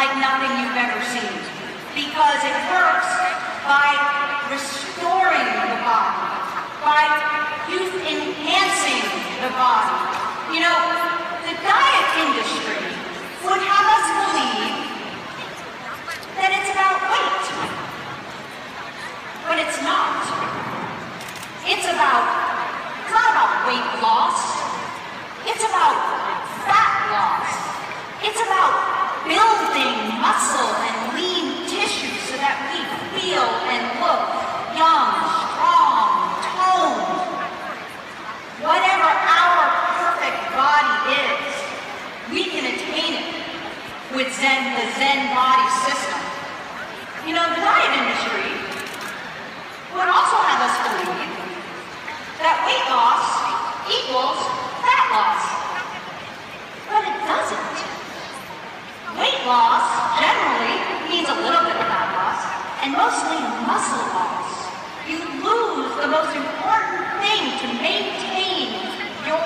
like nothing you've ever seen, because it works by restoring the body, by youth-enhancing the body. You know, the diet industry would have us believe that it's about weight, but it's not. It's not about weight loss. It's about fat loss. It's about building muscle and lean tissue so that we feel and look young, strong, toned. Whatever our perfect body is, we can attain it with the Zen body system. You know, the diet industry would also have us believe that weight loss equals fat loss. But it doesn't. Weight loss generally means a little bit of fat loss, and mostly muscle loss. You lose the most important thing to maintain your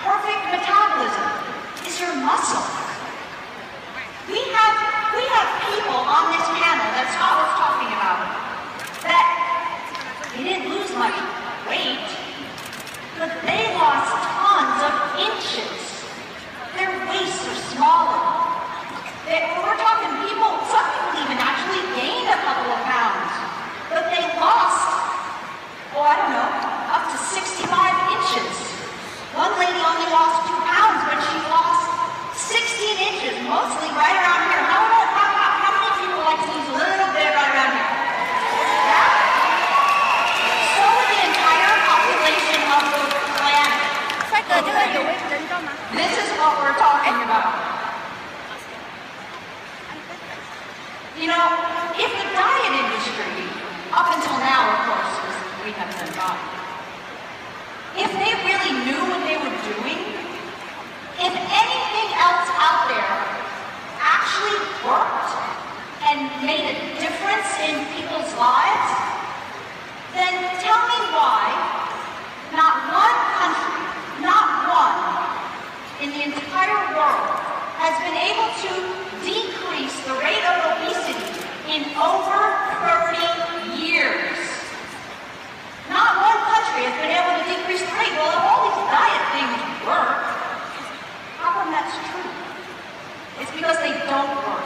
perfect metabolism is your muscle. We have people on this panel that Scott was talking about that they didn't lose much weight, but they lost tons of inches. Their waists are smaller. We're talking people, some people even actually gained a couple of pounds, but they lost, oh, I don't know, up to 65 inches. One lady only lost 2 pounds, but she lost 16 inches, mostly right around here. How many people like to lose a little bit right around here? Yeah? So would the entire population of the planet. This is what we're talking about. You know, if the diet industry, up until now, of course, we have done body, if they really knew what they were doing, if anything else out there actually worked and made a difference in people's lives, then tell me why not one country, not one, in the entire world has been able to decrease the rate of obesity in over 30 years. Not one country has been able to decrease the rate. Well, if all these diet things work, how come that's true? It's because they don't work.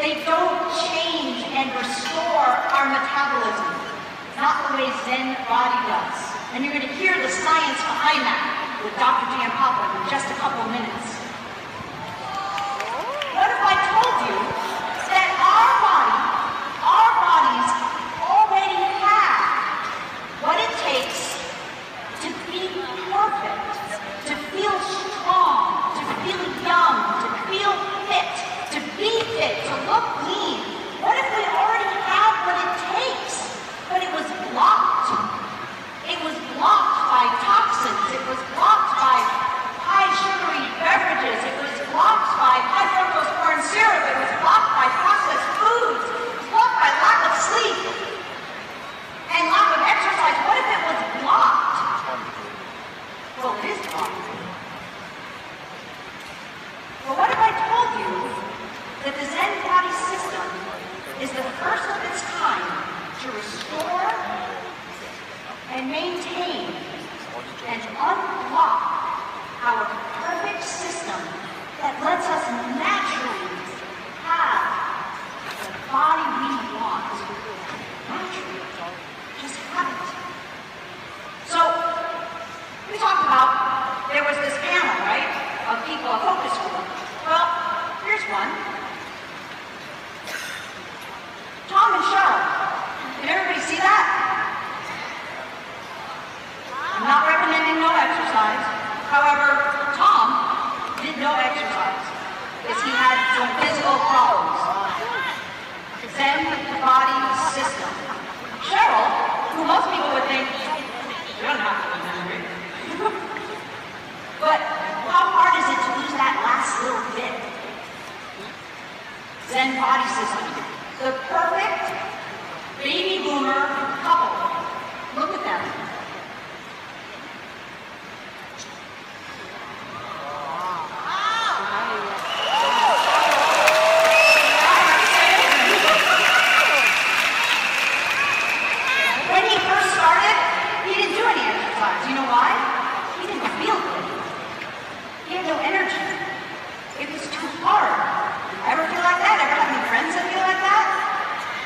They don't change and restore our metabolism, not the way Zen body does. And you're going to hear the science behind that with Dr. Giampapa in just a couple of minutes. What if I told you that our bodies already have what it takes to be perfect, to feel strong, to feel young, to feel fit, to be fit, to look lean? What if we already have what it takes, but it was blocked? It was blocked by toxins. It was blocked by high sugary beverages. It was blocked by high fructose corn syrup. It was blocked by processed foods. It was blocked by lack of sleep and lack of exercise. What if it was blocked? Well, it is blocked. Well, what if I told you that the Zen body system is the first of its kind to restore and maintain and unblock our perfect system that lets us naturally have the body we want. Naturally. Just have it. So, we talked about, there was this panel, right, of people, a focus group. Well, here's one. Tom and Cheryl. Can everybody see that? I'm not recommending no exercise. However, Tom did no exercise because he had some physical problems. Zen body system. Cheryl, who most people would think, you don't have to be hungry. But how hard is it to lose that last little bit? Zen body system. The perfect baby boomer couple. Look at them.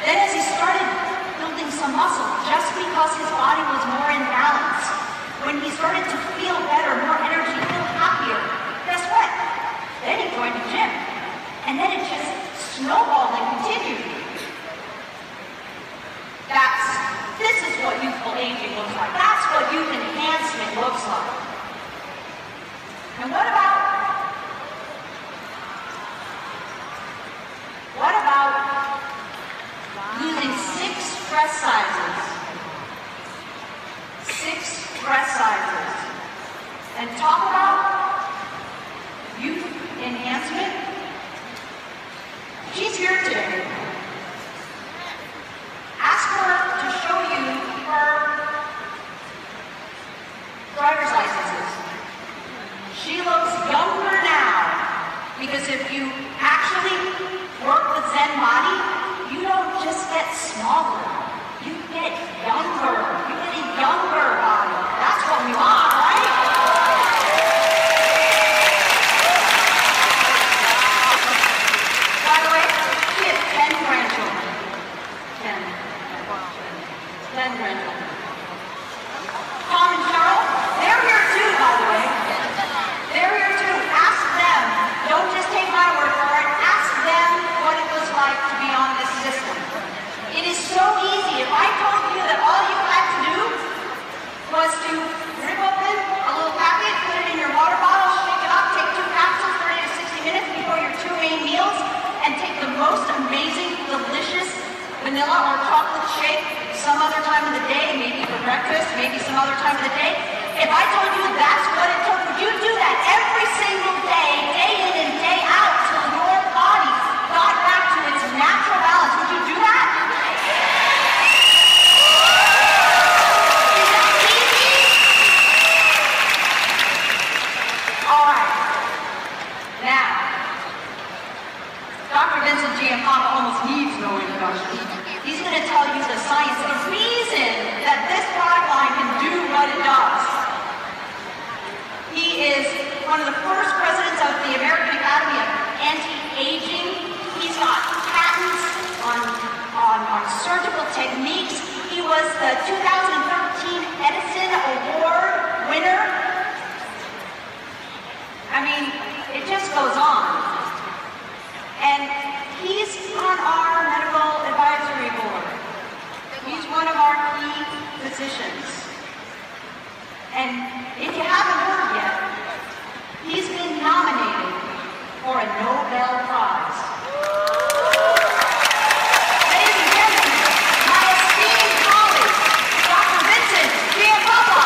Then as he started building some muscle, just because his body was more in balance, when he started to feel better, more energy, feel happier, guess what? Then he joined the gym. And then it just snowballed and continued. This is what youthful aging looks like. That's what youth enhancement looks like. And what about losing 6 dress sizes? 6 dress sizes. And talk about youth enhancement. She's here today. Ask her to show you her driver's licenses. She looks younger now, because if you actually work with Zen Body, you don't just get smaller, you get younger. You get a younger body. That's what we want, right? By the way, she has 10 grandchildren. 10 grandchildren. Tom and Cheryl, they're here too, by the way. They're here too. Ask them. Don't just take my word for it. Ask them what it was like to be on this system. It is so easy. If I told you that all you had to do was to rip open a little packet, put it in your water bottle, shake it up, take 2 capsules, 30 to 60 minutes before your 2 main meals, and take the most amazing, delicious vanilla or chocolate shake some other time of the day, maybe for breakfast, maybe some other time of the day. If I told you that's what it took, would you do that every single day, day in and day out, till your body got back to its natural balance? Would you do that? Is that easy? All right. Now, Dr. Vincent Giampapa almost needs no introduction. He's going to tell you the science, the reason that this product line can do what it does. He is one of the first presidents of the American Academy of Anti-Aging. He's got patents on surgical techniques. He was the 2013 Edison Award winner. I mean, it just goes on. And he's on our medical advisory board. He's one of our key physicians. And if you haven't heard yet, he's been nominated for a Nobel Prize. Ladies and gentlemen, my esteemed colleague, Dr. Vincent Giampapa.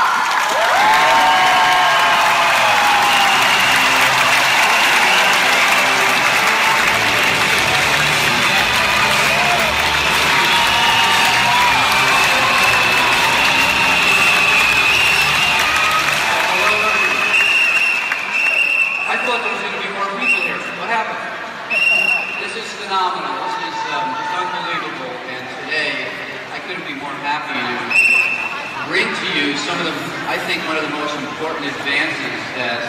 Phenomenal. This is just unbelievable, and today I couldn't be more happy to bring to you some of the, I think, one of the most important advances that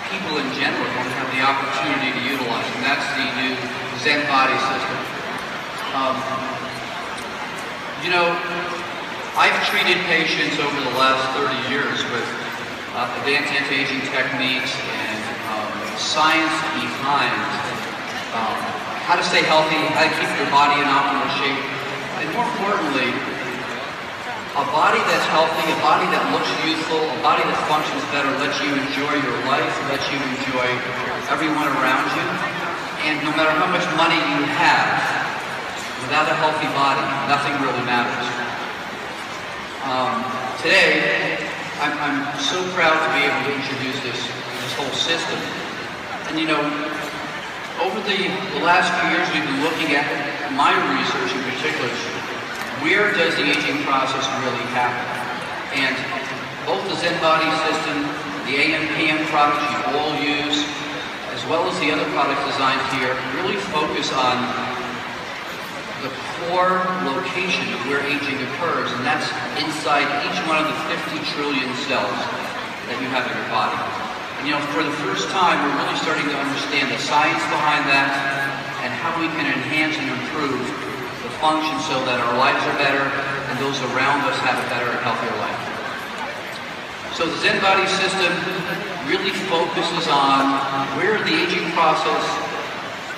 people in general don't have the opportunity to utilize, and that's the new Zen Body system. You know, I've treated patients over the last 30 years with advanced anti-aging techniques and science behind how to stay healthy, how to keep your body in optimal shape, and more importantly, a body that's healthy, a body that looks youthful, a body that functions better, lets you enjoy your life, lets you enjoy everyone around you, and no matter how much money you have, without a healthy body, nothing really matters. Today, I'm so proud to be able to introduce this whole system. And you know, over the last few years, we've been looking at my research in particular. Where does the aging process really happen? And both the Zen Body system, the AM/PM products you all use, as well as the other products designed here, really focus on the core location of where aging occurs, and that's inside each one of the 50 trillion cells that you have in your body. And you know, for the first time, we're really starting to understand the science behind that and how we can enhance and improve the function so that our lives are better and those around us have a better and healthier life. So the Zen Body system really focuses on where the aging process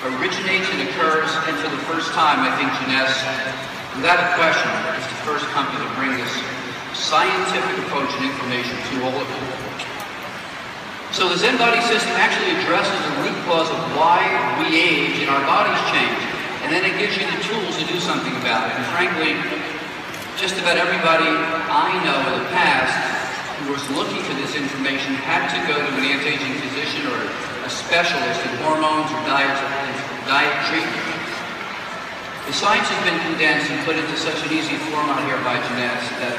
originates and occurs, and for the first time, I think Jeunesse, without a question, is the first company to bring this scientific approach and information to all of you. So the Zen Body system actually addresses the root cause of why we age and our bodies change, and then it gives you the tools to do something about it. And frankly, just about everybody I know in the past who was looking for this information had to go to an anti-aging physician or a specialist in hormones or diet treatment. The science has been condensed and put into such an easy format here by Jeunesse that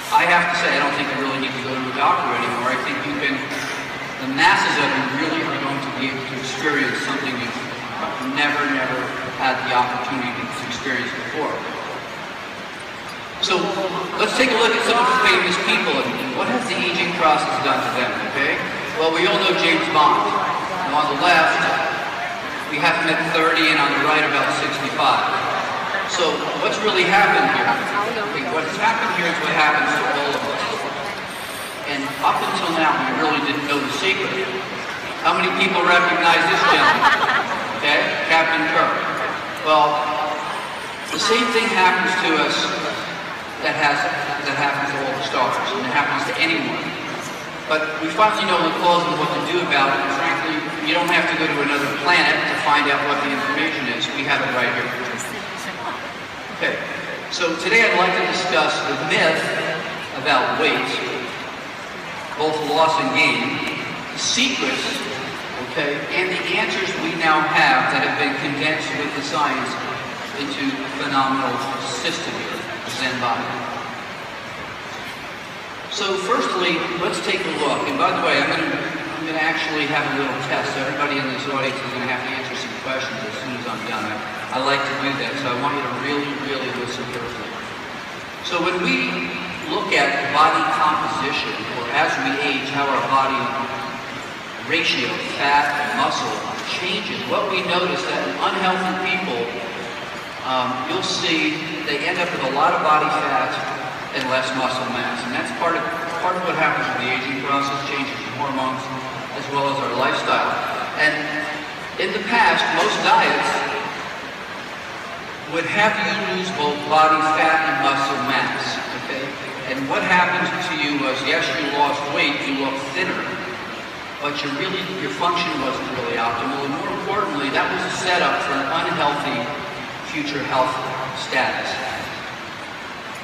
I have to say I don't think you really need to go to a doctor anymore. I think you can, the masses of you really are going to be able to experience something you've never had the opportunity to experience before. So let's take a look at some of the famous people and what has the aging process done to them, okay? Well, we all know James Bond. And on the left, we have him at 30 and on the right about 65. So what's really happened here? Okay, what's happened here is what happens to all of us. And up until now, we really didn't know the secret. How many people recognize this gentleman? Okay, Captain Kirk. Well, the same thing happens to us that happens to all the stars, and it happens to anyone. But we finally know the cause and what to do about it, and frankly, you don't have to go to another planet to find out what the information is. We have it right here. Okay, so today I'd like to discuss the myth about weight, both loss and gain, the secrets, okay, and the answers we now have that have been condensed with the science into a phenomenal system here. Zen Body. So firstly, let's take a look. And by the way, I'm going to actually have a little test. So everybody in this audience is going to have to answer some questions as soon as I'm done. I like to do that, so I want you to really listen carefully. So when we look at body composition, or as we age, how our body ratio, fat and muscle changes, what we notice that in unhealthy people, you'll see they end up with a lot of body fat and less muscle mass. And that's part of what happens with the aging process, changes in hormones, as well as our lifestyle. And in the past, most diets would have you lose both body fat and muscle mass, okay? And what happened to you was, yes, you lost weight, you looked thinner, but your function wasn't really optimal. And more importantly, that was a setup for an unhealthy future health status.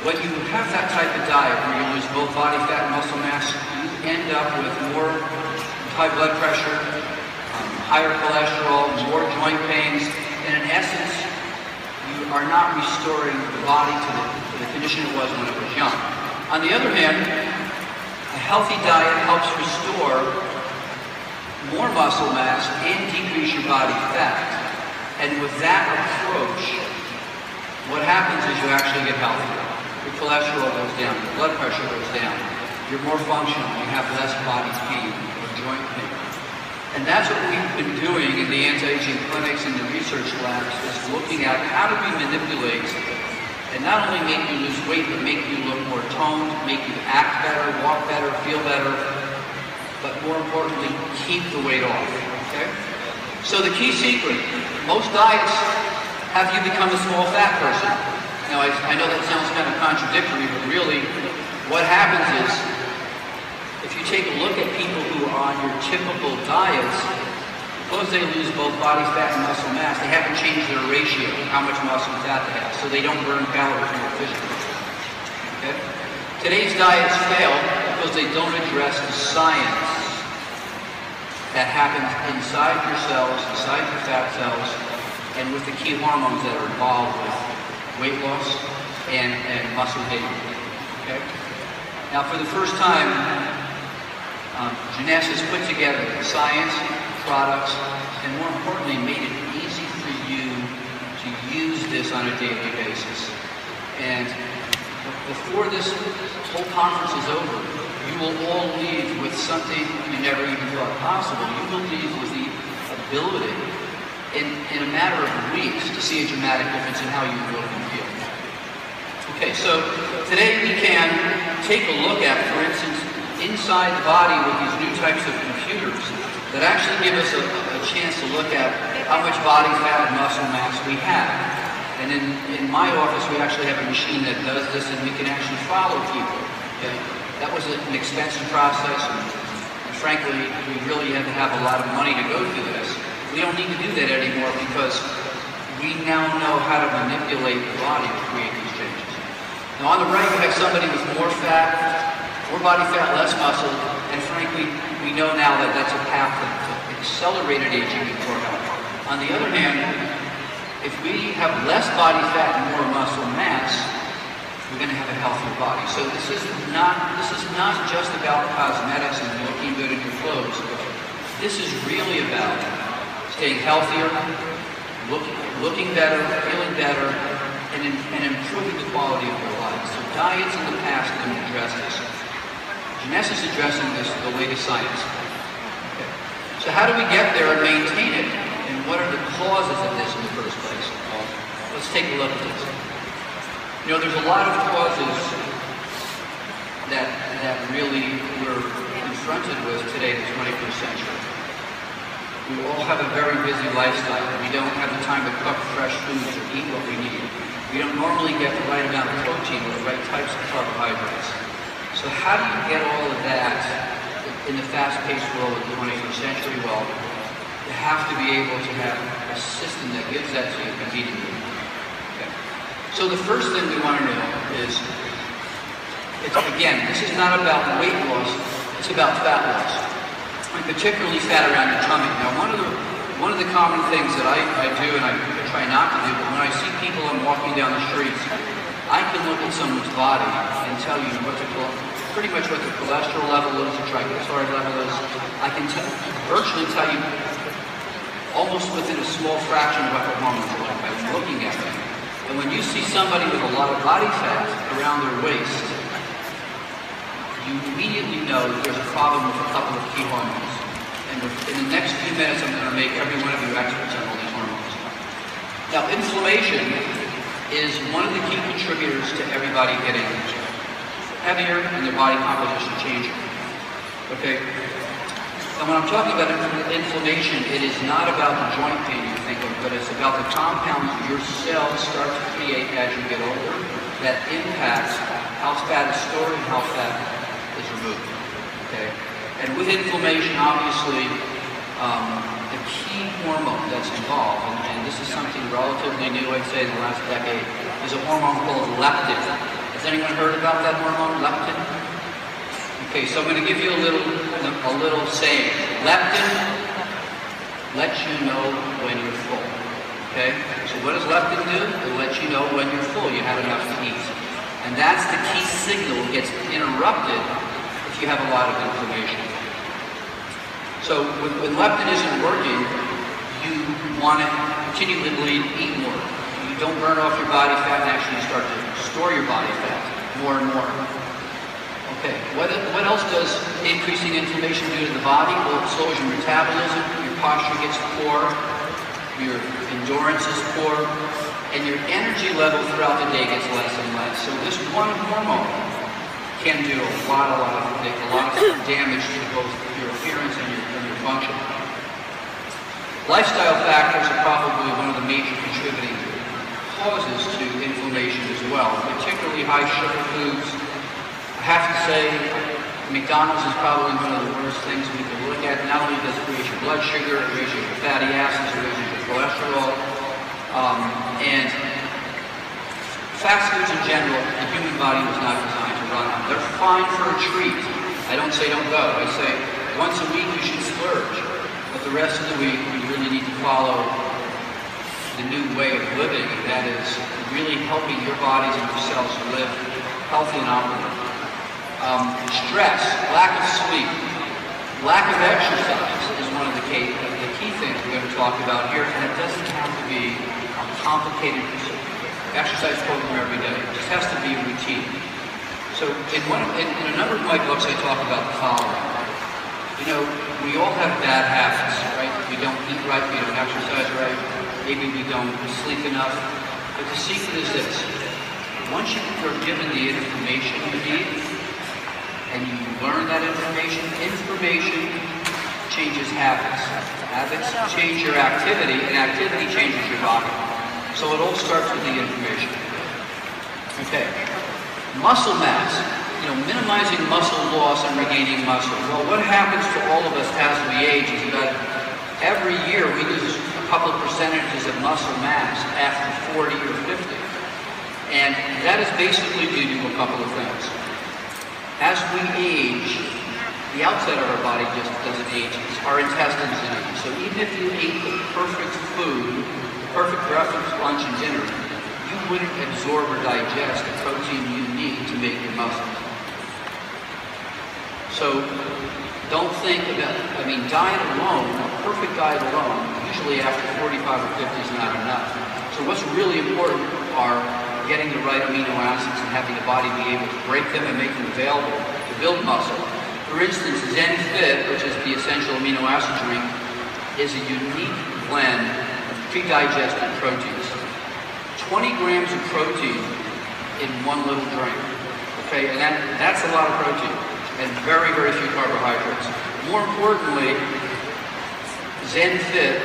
When you have that type of diet where you lose both body fat and muscle mass, you end up with more high blood pressure, higher cholesterol, more joint pains, and in essence, you are not restoring the body to the condition it was when it was young. On the other hand, a healthy diet helps restore more muscle mass and decrease your body fat. And with that approach, what happens is you actually get healthier. Your cholesterol goes down, your blood pressure goes down, you're more functional, you have less body pain or joint pain. And that's what we've been doing in the anti-aging clinics and the research labs, is looking at how do we manipulate and not only make you lose weight, but make you look more toned, make you act better, walk better, feel better, but more importantly, keep the weight off, okay? So the key secret, most diets have you become a small fat person. Now, I know that sounds kind of contradictory, but really what happens is, if you take a look at people who are on your typical diets, because they lose both body fat and muscle mass, they haven't changed their ratio, how much muscle and fat they have, so they don't burn calories more efficiently. Okay? Today's diets fail because they don't address the science that happens inside your cells, inside your fat cells, and with the key hormones that are involved with weight loss and muscle gain. Okay? Now, for the first time, Jeunesse has put together the science, products, and more importantly, made it easy for you to use this on a daily basis. And before this whole conference is over, you will all leave with something you never even thought possible. You will leave with the ability in a matter of weeks to see a dramatic difference in how you look and feel. Okay, so today we can take a look at, for instance, inside the body with these new types of computers that actually give us a chance to look at how much body fat and muscle mass we have. And in my office, we actually have a machine that does this, and we can actually follow people. Okay? That was an expensive process, and frankly, we really had to have a lot of money to go through this. We don't need to do that anymore because we now know how to manipulate the body to create these changes. Now on the right, we have somebody with more fat, more body fat, less muscle, and frankly, we know now that that's a path to accelerated aging and poor health. On the other hand, if we have less body fat and more muscle mass, we're going to have a healthier body. So this is not just about cosmetics and looking good in your clothes. This is really about staying healthier, looking better, feeling better, and improving the quality of your life. So diets in the past didn't address this. Jeunesse is addressing this the way to science. Okay. So how do we get there and maintain it? And what are the causes of this in the first place? Well, let's take a look at this. You know, there's a lot of causes that really we're confronted with today in the 21st century. We all have a very busy lifestyle. We don't have the time to cook fresh foods or eat what we need. We don't normally get the right amount of protein or the right types of carbohydrates. So how do you get all of that in the fast-paced world of the 21st century? Well, you have to be able to have a system that gives that to you immediately. Okay. So the first thing we want to know is, again, this is not about weight loss, it's about fat loss, and particularly fat around your tummy. Now, one of the common things that I do, and I try not to do, but when I see people I'm walking down the streets, I can look at someone's body and tell you pretty much what the cholesterol level is, the triglyceride level is. I can virtually tell you almost within a small fraction of what their hormones are like by looking at them. And when you see somebody with a lot of body fat around their waist, you immediately know that there's a problem with a couple of key hormones. And in the next few minutes, I'm going to make every one of you experts on all these hormones. Now, inflammation is one of the key contributors to everybody getting heavier and their body composition changing. Okay? And when I'm talking about inflammation, it is not about the joint pain you think of, but it's about the compounds your cells start to create as you get older that impact how fat is stored and how fat is removed. Okay? And with inflammation, obviously, the key hormone that's involved, and this is something relatively new, I'd say, in the last decade, is a hormone called leptin. Has anyone heard about that hormone, leptin? Okay, so I'm going to give you a little saying. Leptin lets you know when you're full. Okay? So what does leptin do? It lets you know when you're full, you have enough to eat. And that's the key signal that gets interrupted if you have a lot of inflammation. So when leptin isn't working, you want to continually eat more. You don't burn off your body fat and actually start to store your body fat more and more. Okay, what else does increasing inflammation do to the body? Well, it slows your metabolism, your posture gets poor, your endurance is poor, and your energy level throughout the day gets less and less. So this one hormone can do a lot of damage to both your appearance and your function. Lifestyle factors are probably one of the major contributing causes to inflammation as well, particularly high sugar foods. I have to say, McDonald's is probably one of the worst things we can look at. Not only does it raise your blood sugar, it raises your fatty acids, it raises your cholesterol, and fast foods in general, the human body was not designed to run on. They're fine for a treat. I don't say don't go. I say once a week you should splurge, but the rest of the week you really need to follow the new way of living, and that is really helping your bodies and your cells live healthy and optimal. Stress, lack of sleep, lack of exercise is one of the key things we're going to talk about here, and it doesn't have to be a complicated exercise program every day. It just has to be a routine. So in a number of my books I talk about the following. You know, we all have bad habits, right? we don't eat right, we don't exercise right, maybe we don't sleep enough. But the secret is this: once you are given the information you need, and you learn that information, information changes habits. Habits change your activity, and activity changes your body. So it all starts with the information. Okay. Muscle mass. Minimizing muscle loss and regaining muscle. Well, what happens to all of us as we age is that every year we lose a couple of percentages of muscle mass after 40 or 50. And that is basically due to a couple of things. As we age, the outside of our body just doesn't age. Our intestines age. So even if you ate the perfect food, perfect breakfast, lunch, and dinner, you wouldn't absorb or digest the protein you need to make your muscles. So don't think about, diet alone, a perfect diet alone, usually after 45 or 50 is not enough. So what's really important are getting the right amino acids and having the body be able to break them and make them available to build muscle. For instance, Zen-Fit, which is the essential amino acid drink, is a unique blend of pre-digested proteins. 20 grams of protein in one little drink. Okay, and that's a lot of protein. And very, very few carbohydrates. More importantly, Zen-Fit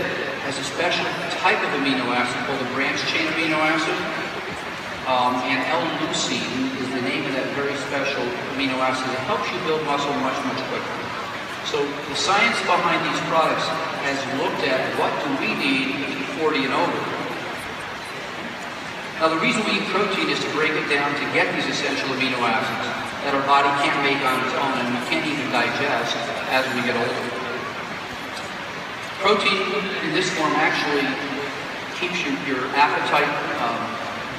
has a special type of amino acid called a branched-chain amino acid, and L-leucine is the name of that very special amino acid that helps you build muscle much, much quicker. So the science behind these products has looked at what do we need if you're 40 and over. Now the reason we eat protein is to break it down to get these essential amino acids that our body can't make on its own and we can't even digest as we get older. Protein in this form actually keeps your appetite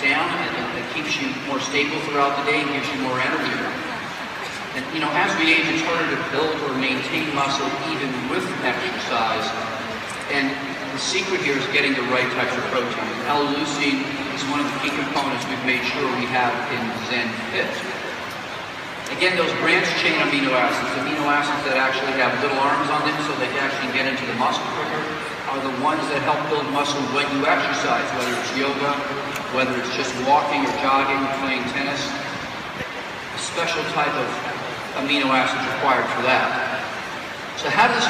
down, and it keeps you more stable throughout the day and gives you more energy. And as we age, it's harder to build or maintain muscle even with exercise. And the secret here is getting the right types of protein. L-leucine is one of the key components we've made sure we have in Zen-Fit. Again, those branched-chain amino acids that actually have little arms on them so they can actually get into the muscle quicker, are the ones that help build muscle when you exercise, whether it's yoga, whether it's just walking or jogging or playing tennis. A special type of amino acids required for that. So how does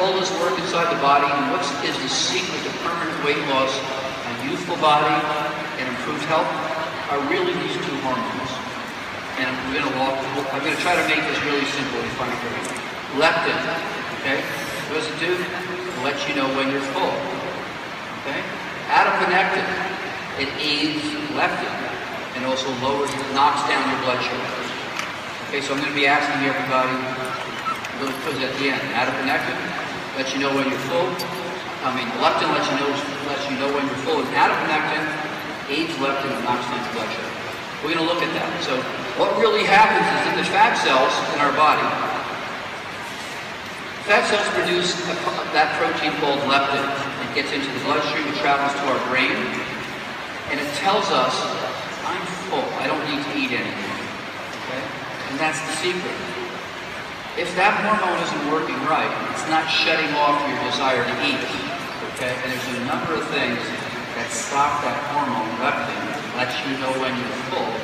all this work inside the body, and what is the secret to permanent weight loss, a youthful body, and improved health? Are really these two hormones. And I'm going to try to make this really simple and fun for you. Leptin, okay? What does it do? It lets you know when you're full, okay? Adiponectin, it aids leptin and also knocks down your blood sugar. Okay, so I'm going to be asking everybody a little quiz at the end. Adiponectin lets you know when you're full. Leptin lets you know when you're full, and adiponectin aids leptin and knocks down your blood sugar. We're going to look at that. So what really happens is in the fat cells in our body, fat cells produce that protein called leptin. It gets into the bloodstream, it travels to our brain, and it tells us, I'm full, I don't need to eat anymore. Okay? And that's the secret. If that hormone isn't working right, it's not shutting off your desire to eat. Okay? And there's a number of things that stop that hormone, leptin, lets you know when you're full.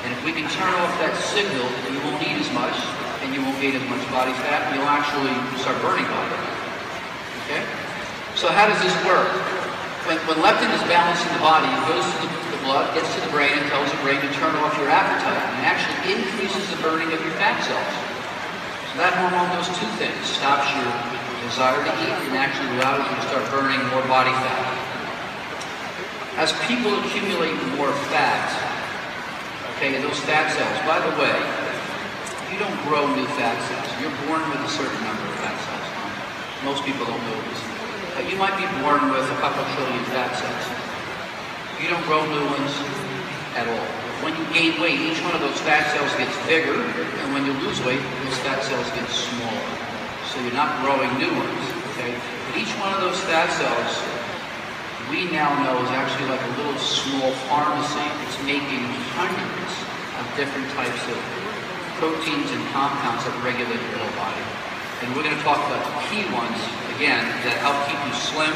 And if we can turn off that signal, you won't eat as much, and you won't gain as much body fat, and you'll actually start burning body fat. Okay? So how does this work? When leptin is balanced in the body, it goes to the blood, gets to the brain, and tells the brain to turn off your appetite, and it actually increases the burning of your fat cells. So that hormone does two things: stops your desire to eat, and actually allows you to start burning more body fat. As people accumulate more fat, okay, in those fat cells, by the way, you don't grow new fat cells. You're born with a certain number of fat cells. Most people don't know this. But you might be born with a couple trillion fat cells. You don't grow new ones at all. When you gain weight, each one of those fat cells gets bigger, and when you lose weight, those fat cells get smaller. So you're not growing new ones, okay? But each one of those fat cells, we now know is actually like a little small pharmacy. It's making hundreds of different types of proteins and compounds that regulate your whole body. And we're going to talk about the key ones, again, that help keep you slim,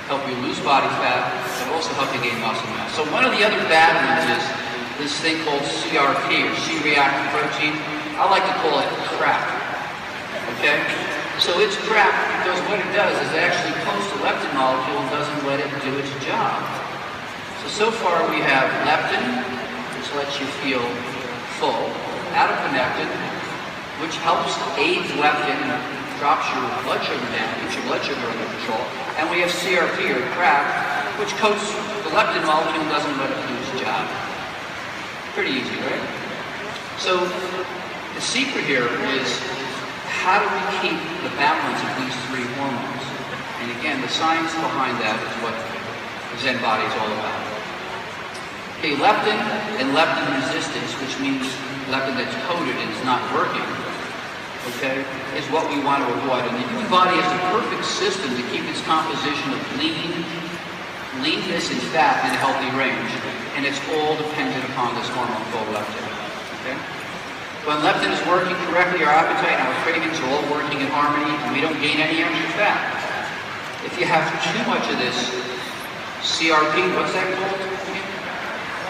help you lose body fat, but also help you gain muscle mass. So one of the other bad ones is this thing called CRP, or C-reactive protein. I like to call it crap, okay? So it's crap because what it does is it actually pulls the leptin molecule and doesn't let it do its job. So far we have leptin, which lets you feel full, adiponectin, which helps aid leptin, drops your blood sugar down, keeps your blood sugar under control. And we have CRP, or crap, which coats the leptin molecule and doesn't let it do its job. Pretty easy, right? So the secret here is, how do we keep the balance of these three hormones? And again, the science behind that is what the Zen Body is all about. Okay, leptin and leptin resistance, which means leptin that's coated and is not working, okay, is what we want to avoid. And the human body has a perfect system to keep its composition of leanness and fat in a healthy range. And it's all dependent upon this hormone called leptin, okay? When leptin is working correctly, our appetite and our cravings are all working in harmony, and we don't gain any extra fat. If you have too much of this CRP, what's that called?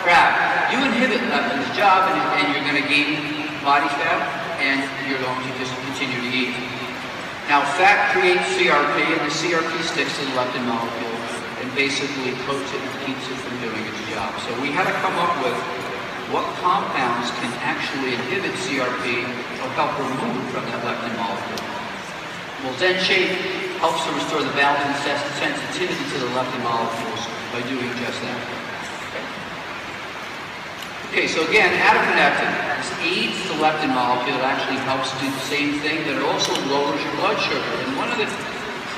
Crap. You inhibit leptin's job, and you're going to gain body fat, and you're going to just continue to eat. Now, fat creates CRP, and the CRP sticks to the leptin molecule and basically coats it and keeps it from doing its job. So we had to come up with what compounds can actually inhibit CRP or help remove from that leptin molecule. Well, Zen Shape helps to restore the balance and sensitivity to the leptin molecules by doing just that. Okay, so again, adiponectin aids the leptin molecule. It actually helps do the same thing, but it also lowers your blood sugar. And one of the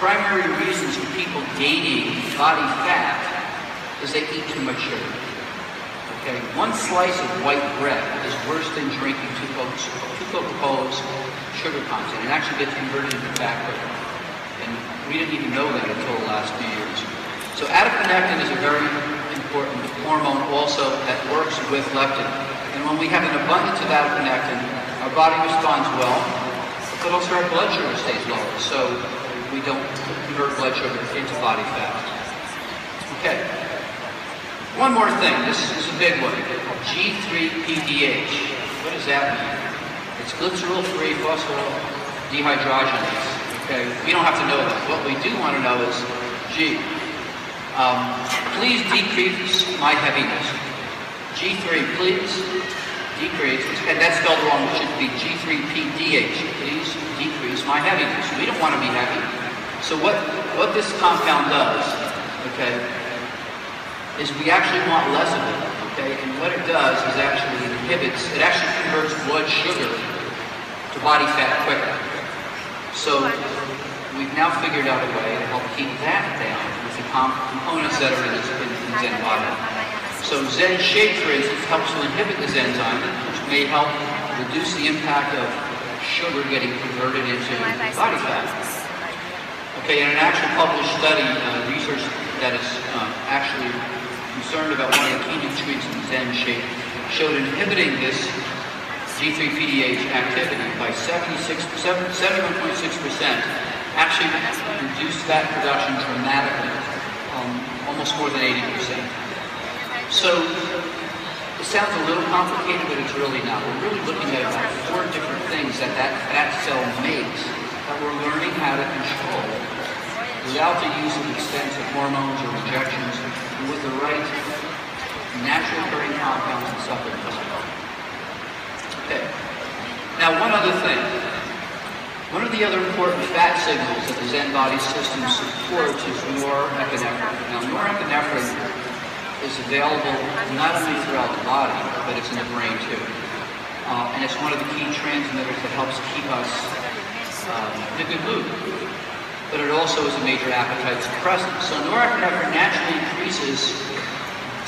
primary reasons for people gaining body fat is they eat too much sugar. Okay, one slice of white bread is worse than drinking two Coca-Colas sugar content. It actually gets converted into fat quicker. And we didn't even know that until the last few years. So adiponectin is a very important hormone also that works with leptin. And when we have an abundance of adiponectin, our body responds well, but also our blood sugar stays lower, so we don't convert blood sugar into body fat. Okay. One more thing, this is a big one. G3-PDH. What does that mean? It's glycerol-free phosphatidylhydrogenase. Okay, we don't have to know that. What we do want to know is, G. Please decrease my heaviness. G3, please decrease, and that's spelled wrong, it should be G3-PDH. Please decrease my heaviness. We don't want to be heavy. So what this compound does, okay, is we actually want less of it, okay? And what it does is actually it actually converts blood sugar to body fat quicker. So we've now figured out a way to help keep that down with the components that are in Zen Body. So Zen Shape, for instance, helps to inhibit this enzyme, which may help reduce the impact of sugar getting converted into body fat. Okay, in an actual published study, research that is actually concerned about one of the key nutrients in Zen Shape showed inhibiting this G3-PDH activity by 71.6% actually reduced fat production dramatically, almost more than 80%. So it sounds a little complicated, but it's really not. We're really looking at about 4 different things that fat cell makes that we're learning how to control without the use of extensive hormones or injections, and with the right natural occurring compounds and supplements. Okay. Now, one other thing. One of the other important fat signals that the Zen Body system supports is norepinephrine. Now, norepinephrine is available not only throughout the body, but it's in the brain too. And it's one of the key transmitters that helps keep us in a good mood. But it also is a major appetite suppressant. So norepinephrine naturally increases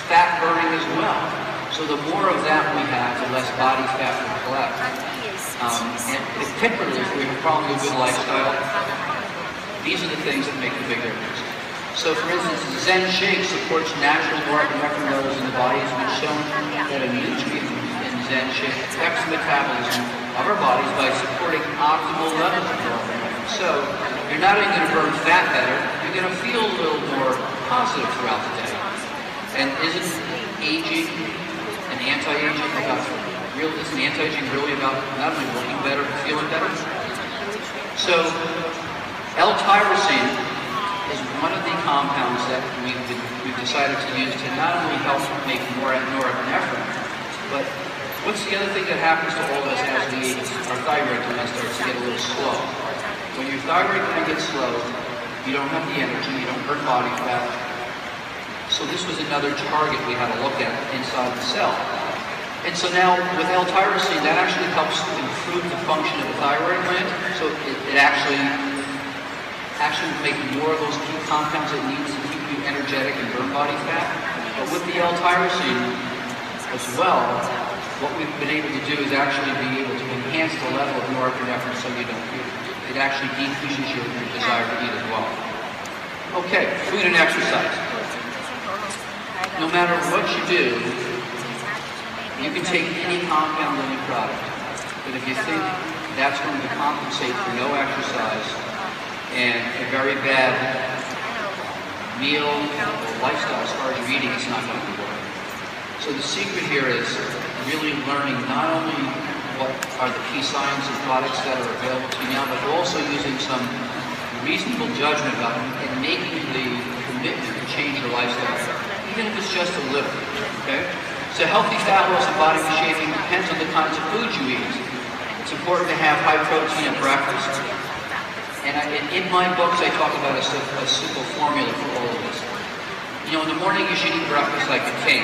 fat burning as well. So the more of that we have, the less body fat we collect. And particularly if we have probably a good lifestyle, these are the things that make the big difference. So for instance, Zen Shake supports natural norepinephrine levels in the body. It's been shown that a nutrient in Zen Shake affects metabolism of our bodies by supporting optimal levels of norepinephrine. So you're not only going to burn fat better, you're going to feel a little more positive throughout the day. And isn't aging and anti-aging really about not only looking better but feeling better? So L-tyrosine is one of the compounds that we've decided to use to not only help make more norepinephrine, but what's the other thing that happens to all of us as we age? Our thyroid gland starts to get a little slow. When your thyroid gland gets slow, you don't have the energy, you don't burn body fat. So this was another target we had to look at inside the cell. And so now with L-tyrosine, that actually helps improve the function of the thyroid gland. So it actually will make more of those key compounds it needs to keep you energetic and burn body fat. But with the L-tyrosine as well, what we've been able to do is actually be able to enhance the level of norepinephrine so you don't feel it. It actually decreases your desire to eat as well. Okay, food and exercise. No matter what you do, you can take any compound, any product. But if you think that's going to compensate for no exercise and a very bad meal or lifestyle as far as you're eating, it's not going to work. So the secret here is really learning not only what are the key science and products that are available to you now, but also using some reasonable judgment about them and making the commitment to change your lifestyle, even if it's just a little, okay? So healthy fat loss and body reshaping depends on the kinds of foods you eat. It's important to have high protein at breakfast. And in my books, I talk about a simple formula for all of this. You know, in the morning, you should eat breakfast like a king.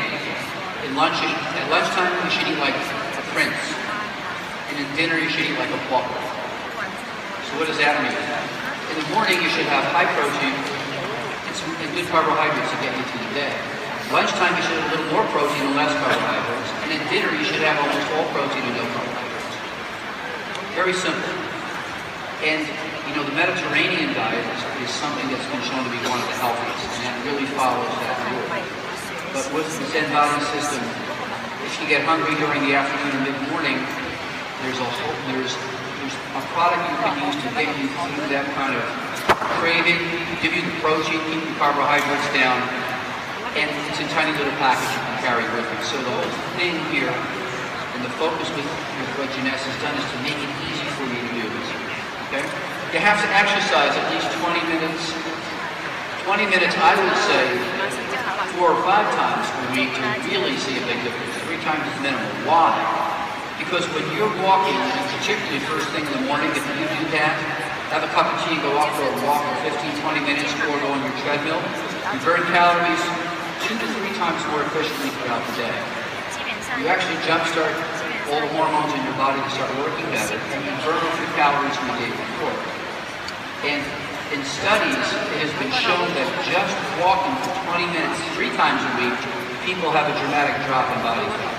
At lunchtime, you should eat like a prince. And at dinner, you should eat like a pauper. So what does that mean? In the morning, you should have high protein and good carbohydrates to get you through the day. Lunchtime, you should have a little more protein and less carbohydrates. And at dinner, you should have almost all protein and no carbohydrates. Very simple. And, you know, the Mediterranean diet is something that's been shown to be one of the healthiest, and that really follows that rule. But with the Zen body system, if you get hungry during the afternoon or mid-morning, there's a product you can use to get you through that kind of craving, give you the protein, keep the carbohydrates down, and it's a tiny little package you can carry with you. So the whole thing here, and the focus with what Jeunesse has done is to make it easy for you to do this. Okay? You have to exercise at least 20 minutes. 20 minutes, I would say, 4 or 5 times a week to really see a big difference. 3 times is minimal. Why? Because when you're walking, and particularly first thing in the morning, if you do that, have a cup of tea, go out for a walk for 15, 20 minutes, or go on your treadmill, you burn calories 2 to 3 times more efficiently throughout the day. You actually jumpstart all the hormones in your body to start working better, and you burn off your calories from the day before. And in studies, it has been shown that just walking for 20 minutes 3 times a week, people have a dramatic drop in body fat.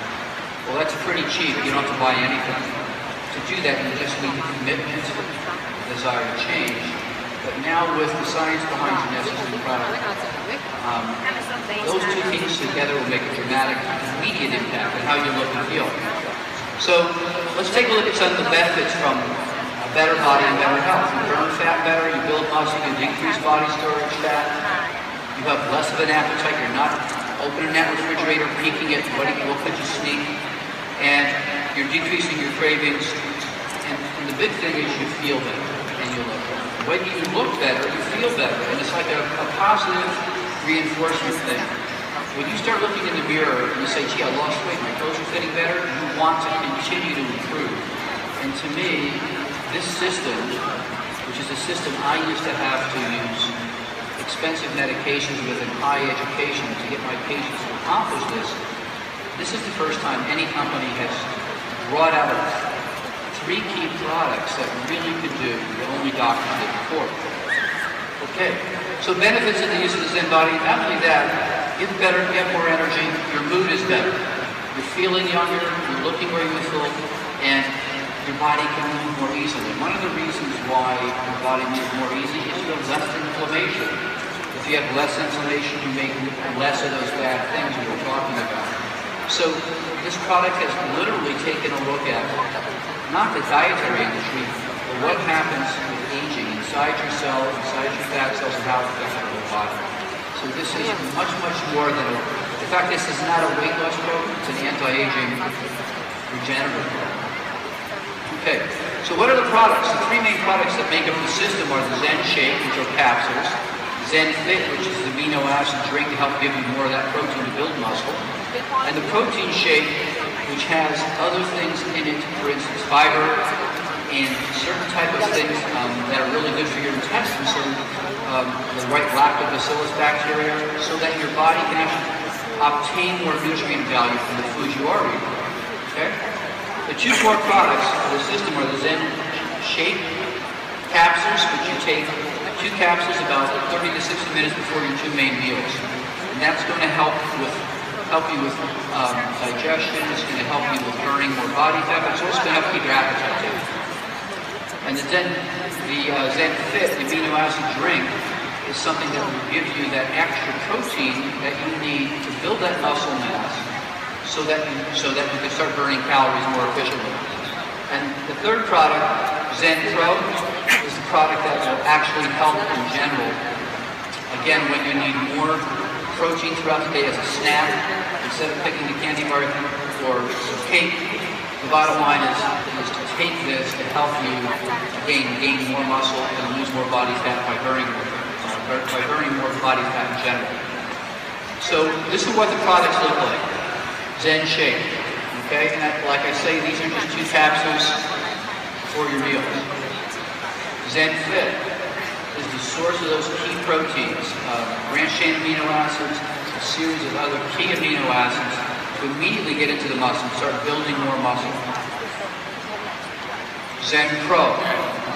Well, that's pretty cheap. You don't have to buy anything. To do that, you just need the commitment, the desire to change. But now with the science behind Jeunesse and the product, those 2 things together will make a dramatic, immediate impact on how you look and feel. So let's take a look at some of the benefits from a better body and better health. You burn fat better, you build muscle, you decrease body storage fat, you have less of an appetite, you're not opening that refrigerator, peeking at what could you sneak, and you're decreasing your cravings, and the big thing is you feel better and you look better. When you look better, you feel better, and it's like a positive reinforcement thing. When you start looking in the mirror and you say, gee, I lost weight, my clothes are fitting better, you want to continue to improve. And to me, this system, which is a system I used to have to use expensive medications with and high education to get my patients to accomplish this is the first time any company has brought out 3 key products that really could do what only doctors did before. Okay, so benefits of the use of the Zen body, not only that, you have more energy, your mood is better, you're feeling younger, you're looking more youthful, and your body can move more easily. One of the reasons why your body moves more easily is you have less inflammation. If you have less inflammation, you make less of those bad things we were talking about. So this product has literally taken a look at not the dietary industry, but what happens with aging inside your cells, inside your fat cells, and how it affects your whole body. So this is much, much more than in fact, this is not a weight loss program, it's an anti-aging regenerative program. Okay, so what are the products? The three main products that make up the system are the Zen Shake, which are capsules, Zen Fit, which is the amino acid drink to help give you more of that protein to build muscle, and the Protein Shake, which has other things in it, for instance, fiber and certain type of things that are really good for your intestines, so the right lactobacillus bacteria, so that your body can actually obtain more nutrient value from the foods you are eating. Okay? The two core products for the system are the Zen Shake capsules, which you take 2 capsules about 30 to 60 minutes before your 2 main meals. And that's going to help you with digestion, it's going to help you with burning more body fat, but it's also going to help keep your appetite down. And the Zen Fit, the amino acid drink, is something that will give you that extra protein that you need to build that muscle mass so that you can start burning calories more efficiently. And the third product, Zen Pro, is the product that will actually help in general. Again, when you need more protein throughout the day as a snack, instead of picking the candy bar or some cake, the bottom line is to take this to help you gain more muscle and lose more body fat by burning more body fat in general. So this is what the products look like. Zen Shake. Okay, and like I say, these are just 2 capsules for your meals. Zen Fit is the source of those key proteins, branched-chain amino acids, a series of other key amino acids to immediately get into the muscle and start building more muscle. Zen Pro,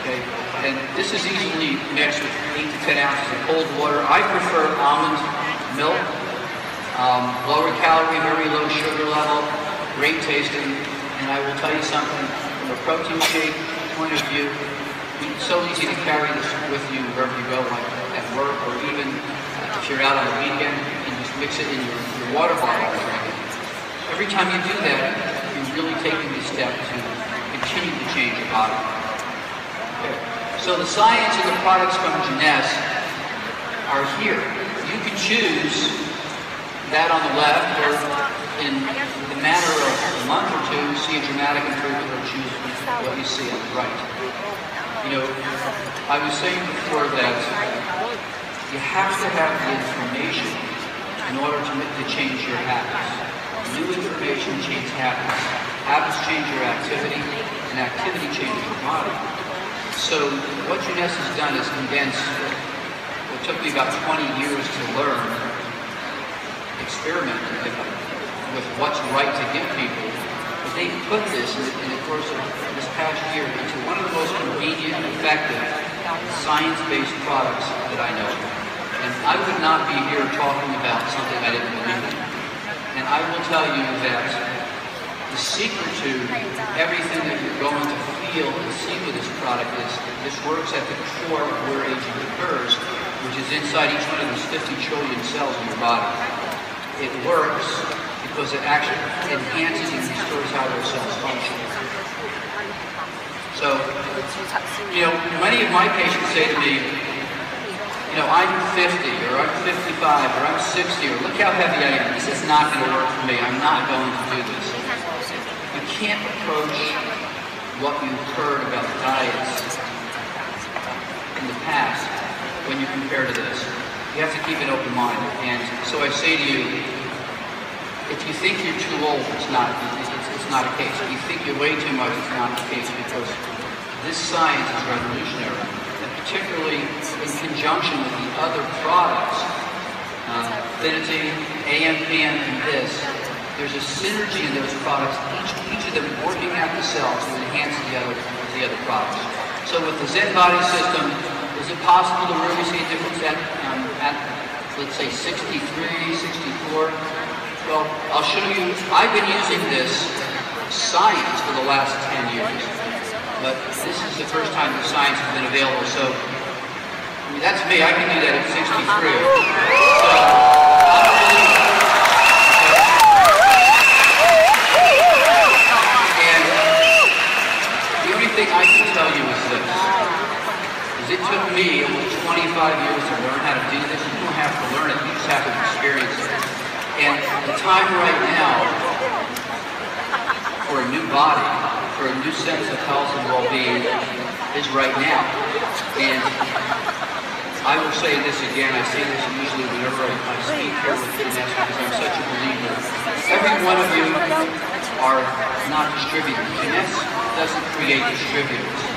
okay, and this is easily mixed with 8 to 10 ounces of cold water. I prefer almond milk, lower calorie, very low sugar level, great tasting, and I will tell you something, from a protein shake point of view, it's so easy to carry this with you wherever you go, like at work, or even if you're out on the weekend, you can just mix it in your water bottle and drink it. Every time you do that, you're really taking the step to continue to change your body. Okay. So the science and the products from Jeunesse are here. You can choose that on the left, or in the matter of a month or 2, see a dramatic improvement, or choose what you see on the right. You know, I was saying before that you have to have the information in order to change your habits. New information changes habits. Habits change your activity, and activity changes your body. So what Jeunesse has done is condense what took me about 20 years to learn, experiment with what's right to give people. But they put this in the course of this past year into one of the most convenient and effective science-based products that I know. And I would not be here talking about something I didn't believe in. And I will tell you that the secret to everything that you're going to feel and see with this product is this works at the core of where aging occurs, which is inside each one of those 50 trillion cells in your body. It works because it actually enhances and restores how those cells function. So, you know, many of my patients say to me, you know, I'm 50, or I'm 55, or I'm 60, or look how heavy I am. This is not going to work for me. I'm not going to do this. You can't approach what you've heard about diets in the past when you compare to this. You have to keep an open mind. And so I say to you, if you think you're too old, it's not a case. If you think you're way too much, it's not the case, because this science is revolutionary. Particularly in conjunction with the other products, Affinity, AMPM, and this, there's a synergy in those products, each of them working at the cells to enhance the other products. So with the Zen Body system, is it possible to really see a difference at let's say 63, 64? Well, I'll show you. I've been using this science for the last 10 years. But this is the first time the science has been available, so I mean, that's me. I can do that at 63. So, and took me almost 25 years to learn how to do this. You don't have to learn it, you just have to experience it. And the time right now for a new body, for a new sense of health and well-being is right now. And I will say this again, I say this usually whenever I speak here with Jeunesse because I'm such a believer. Every one of you are not distributors. Jeunesse doesn't create distributors.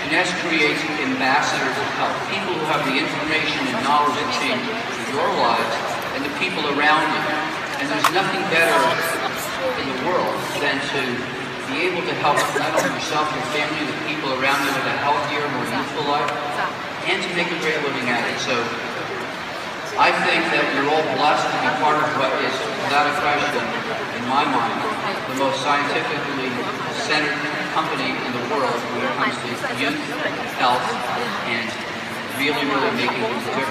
Jeunesse creates ambassadors of health, people who have the information and knowledge to change your lives and the people around you. And there's nothing better in the world than to be able to help not only yourself, your family, the people around you with a healthier, more youthful life, and to make a great living at it. So I think that you're all blessed to be part of what is, without a question, in my mind, the most scientifically centered company in the world when it comes to youth, health, and really, really making a difference.